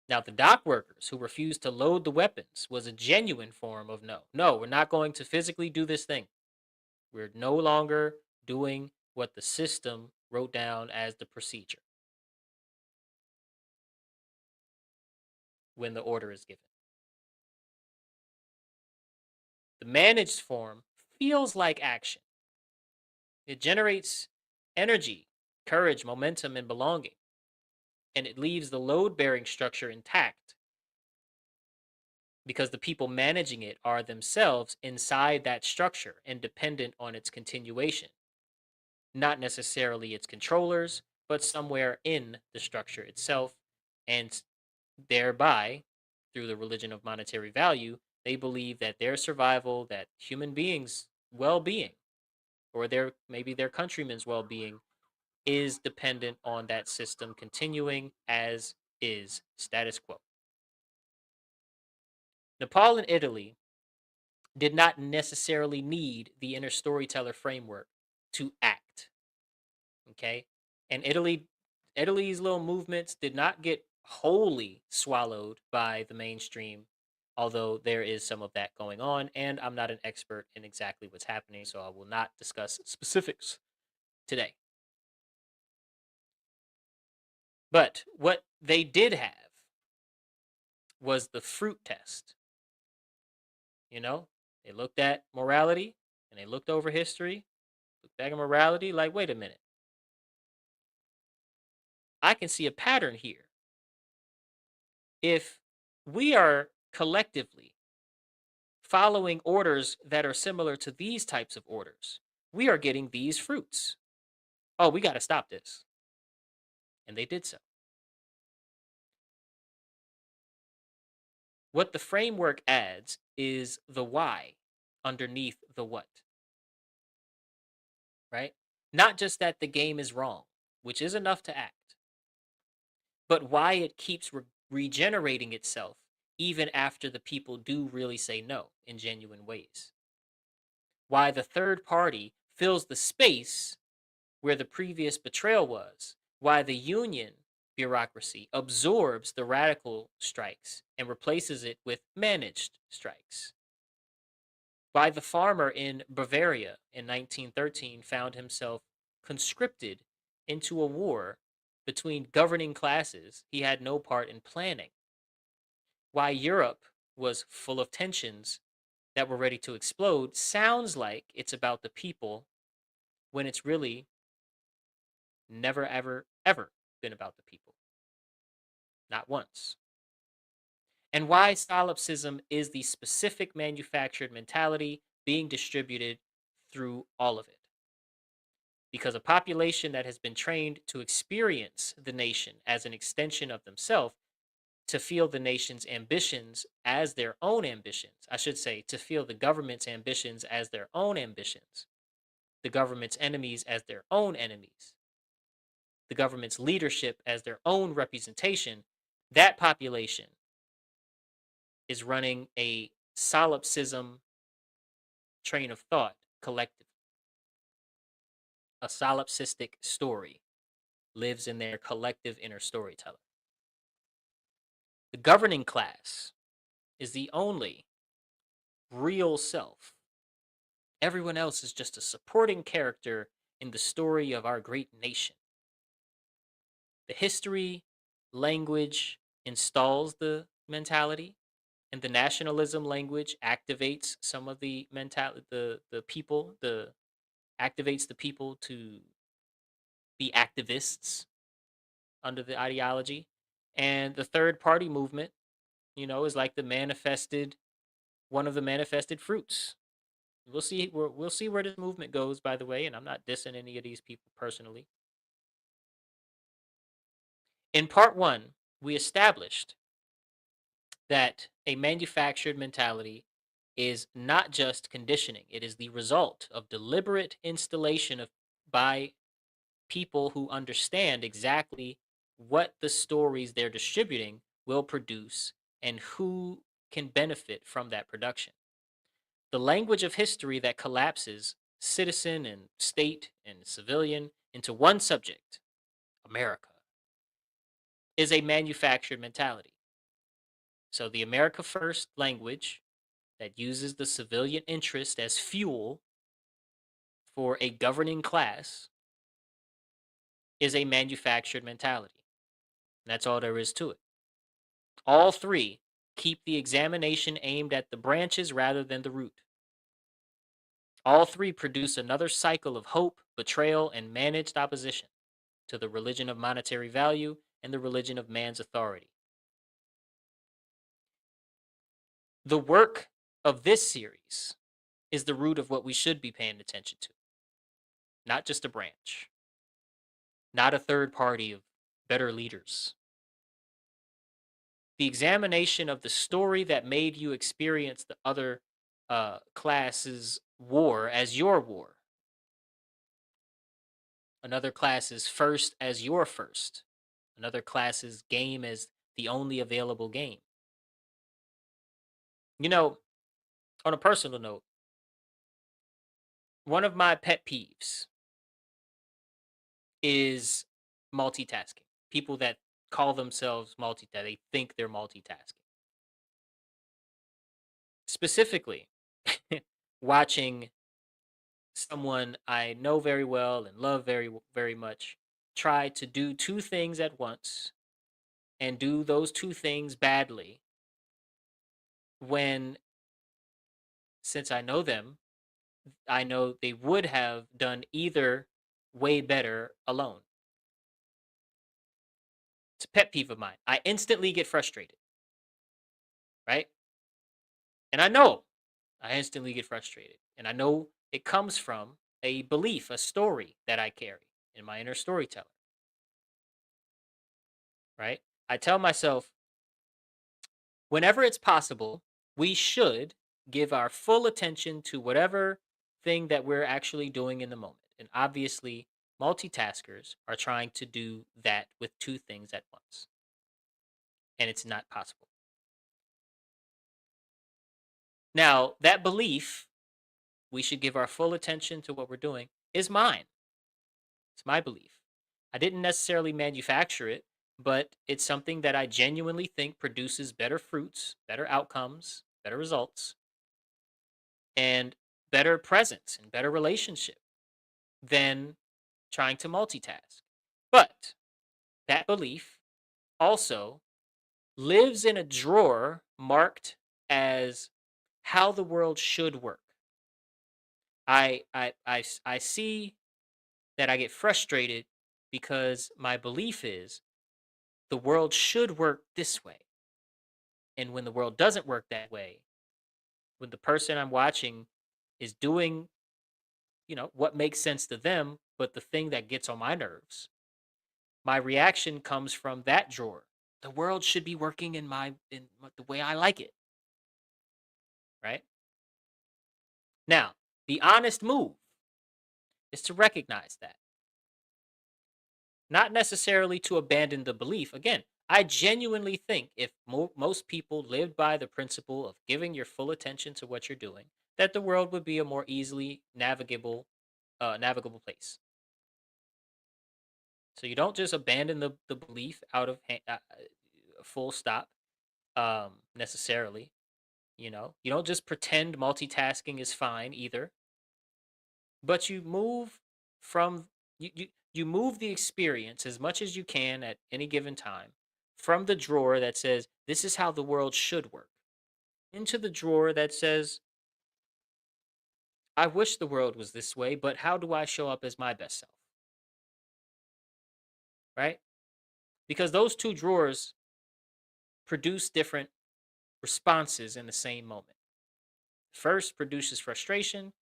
Now, the dock workers who refused to load the weapons was a genuine form of no. No, we're not going to physically do this thing. We're no longer doing what the system wrote down as the procedure when the order is given. The managed form feels like action. It generates energy, courage, momentum, and belonging, and it leaves the load bearing structure intact because the people managing it are themselves inside that structure and dependent on its continuation, not necessarily its controllers, but somewhere in the structure itself. And thereby, through the religion of monetary value, they believe that their survival, that human beings' well being, or maybe their countrymen's well being, is dependent on that system continuing as is, status quo. Nepal and Italy did not necessarily need the inner storyteller framework to act. Okay. And Italy's little movements did not get wholly swallowed by the mainstream, although there is some of that going on. And I'm not an expert in exactly what's happening, so I will not discuss specifics today. But what they did have was the fruit test. You know, they looked at morality and they looked over history, looked back at morality, like, wait a minute, I can see a pattern here. If we are collectively following orders that are similar to these types of orders, we are getting these fruits. Oh, we got to stop this. And they did so. What the framework adds is the why underneath the what, right? Not just that the game is wrong, which is enough to act, but why it keeps regenerating itself even after the people do really say no in genuine ways. Why the third party fills the space where the previous betrayal was, why the union bureaucracy absorbs the radical strikes and replaces it with managed strikes. Why the farmer in Bavaria in 1913 found himself conscripted into a war between governing classes he had no part in planning. Why Europe was full of tensions that were ready to explode sounds like it's about the people when it's really never, ever, ever been about the people. Not once. And why solipsism is the specific manufactured mentality being distributed through all of it. Because a population that has been trained to experience the nation as an extension of themselves, to feel the nation's ambitions as their own ambitions, I should say, to feel the government's ambitions as their own ambitions, the government's enemies as their own enemies, the government's leadership as their own representation, that population is running a solipsism train of thought collectively. A solipsistic story lives in their collective inner storyteller. The governing class is the only real self. Everyone else is just a supporting character in the story of our great nation. The history, language installs the mentality, and the nationalism language activates some of the mentality, the people, the activates the people to be activists under the ideology. And the third party movement, is like the manifested one of the manifested fruits. We'll see where this movement goes, by the way, and I'm not dissing any of these people personally. In part one, we established that a manufactured mentality is not just conditioning. It is the result of deliberate installation of by people who understand exactly what the stories they're distributing will produce and who can benefit from that production. The language of history that collapses citizen and state and civilian into one subject, America, is a manufactured mentality. So the America First language that uses the civilian interest as fuel for a governing class is a manufactured mentality. That's all there is to it. All three keep the examination aimed at the branches rather than the root. All three produce another cycle of hope, betrayal, and managed opposition to the religion of monetary value and the religion of man's authority. The work of this series is the root of what we should be paying attention to, not just a branch, not a third party of better leaders. The examination of the story that made you experience the other class's war as your war, another class's first as your first, another class's game as the only available game. You know, on a personal note, one of my pet peeves is multitasking. People that call themselves multitasking, they think they're multitasking. Specifically, watching someone I know very well and love very much try to do two things at once and do those two things badly when, since I know them, I know they would have done either way better alone. It's a pet peeve of mine. I instantly get frustrated, right? And I know I instantly get frustrated. And I know it comes from a belief, a story that I carry in my inner storyteller, right? I tell myself, whenever it's possible, we should give our full attention to whatever thing that we're actually doing in the moment. And obviously, multitaskers are trying to do that with two things at once, and it's not possible. Now, that belief, we should give our full attention to what we're doing, is mine. It's my belief. I didn't necessarily manufacture it, but it's something that I genuinely think produces better fruits, better outcomes, better results, and better presence and better relationship than trying to multitask. But that belief also lives in a drawer marked as how the world should work. I see that I get frustrated because my belief is the world should work this way. And when the world doesn't work that way, when the person I'm watching is doing, what makes sense to them, but the thing that gets on my nerves, my reaction comes from that drawer. The world should be working the way I like it, right? Now, the honest move is to recognize that, not necessarily to abandon the belief. Again, I genuinely think if most people lived by the principle of giving your full attention to what you're doing, that the world would be a more easily navigable place. So you don't just abandon the belief out of full stop, necessarily. You don't just pretend multitasking is fine either, but you move from you move the experience as much as you can at any given time from the drawer that says this is how the world should work into the drawer that says I wish the world was this way, but how do I show up as my best self, right? Because those two drawers produce different responses in the same moment. First produces frustration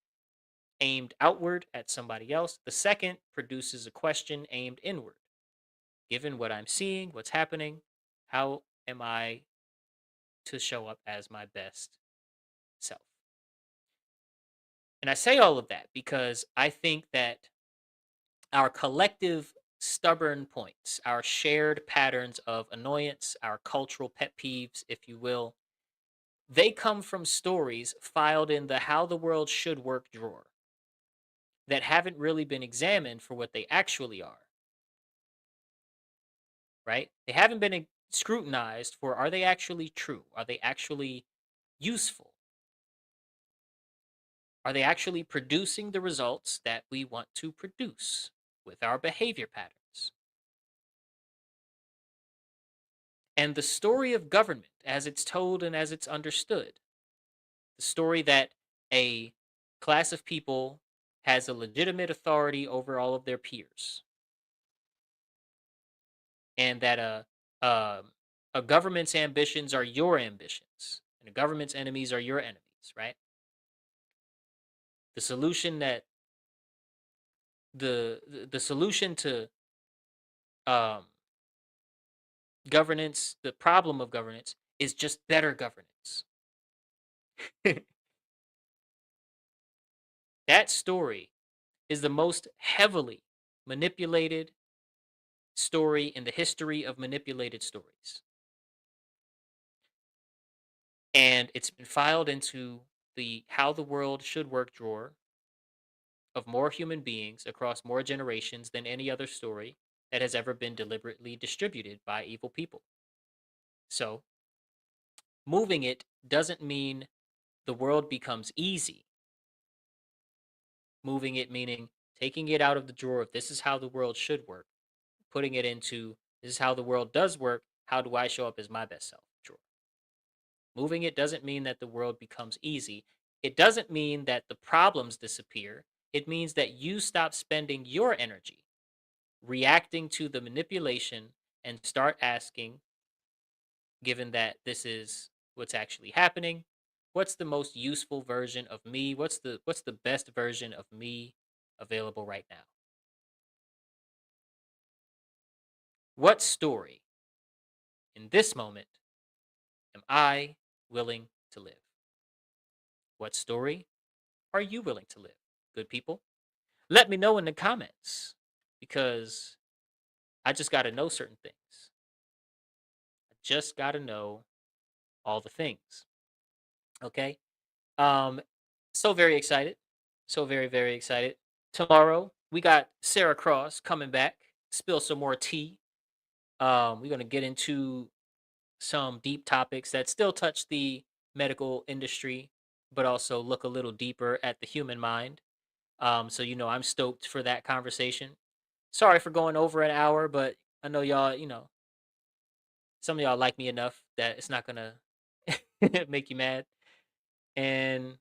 aimed outward at somebody else. The second produces a question aimed inward. Given what I'm seeing, what's happening, how am I to show up as my best self? And I say all of that because I think that our collective stubborn points, our shared patterns of annoyance, our cultural pet peeves, if you will, they come from stories filed in the how the world should work drawer that haven't really been examined for what they actually are, right? They haven't been scrutinized for are they actually true? Are they actually useful? Are they actually producing the results that we want to produce with our behavior patterns? And the story of government, as it's told and as it's understood, the story that a class of people has a legitimate authority over all of their peers, and that a government's ambitions are your ambitions, and a government's enemies are your enemies, right? The solution that the solution to um, governance, the problem of governance, is just better governance. That story is the most heavily manipulated story in the history of manipulated stories. And it's been filed into the how the world should work drawer of more human beings across more generations than any other story that has ever been deliberately distributed by evil people. So, moving it doesn't mean the world becomes easy. Moving it meaning taking it out of the drawer of this is how the world should work, putting it into this is how the world does work. How do I show up as my best self drawer? Moving it doesn't mean that the world becomes easy. It doesn't mean that the problems disappear. It means that you stop spending your energy reacting to the manipulation and start asking, given that this is what's actually happening, what's the most useful version of me? What's the best version of me available right now? What story in this moment am I willing to live? What story are you willing to live? Good people, let me know in the comments because I just got to know certain things. I just got to know all the things. Okay? Um so very excited. So very excited. Tomorrow we got Sarah Cross coming back. Spill some more tea. We're going to get into some deep topics that still touch the medical industry but also look a little deeper at the human mind. So I'm stoked for that conversation. Sorry for going over an hour, but I know y'all, some of y'all like me enough that it's not gonna make you mad. And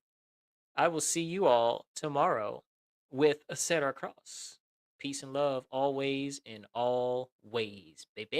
I will see you all tomorrow with a set across. Peace and love always in all ways, baby.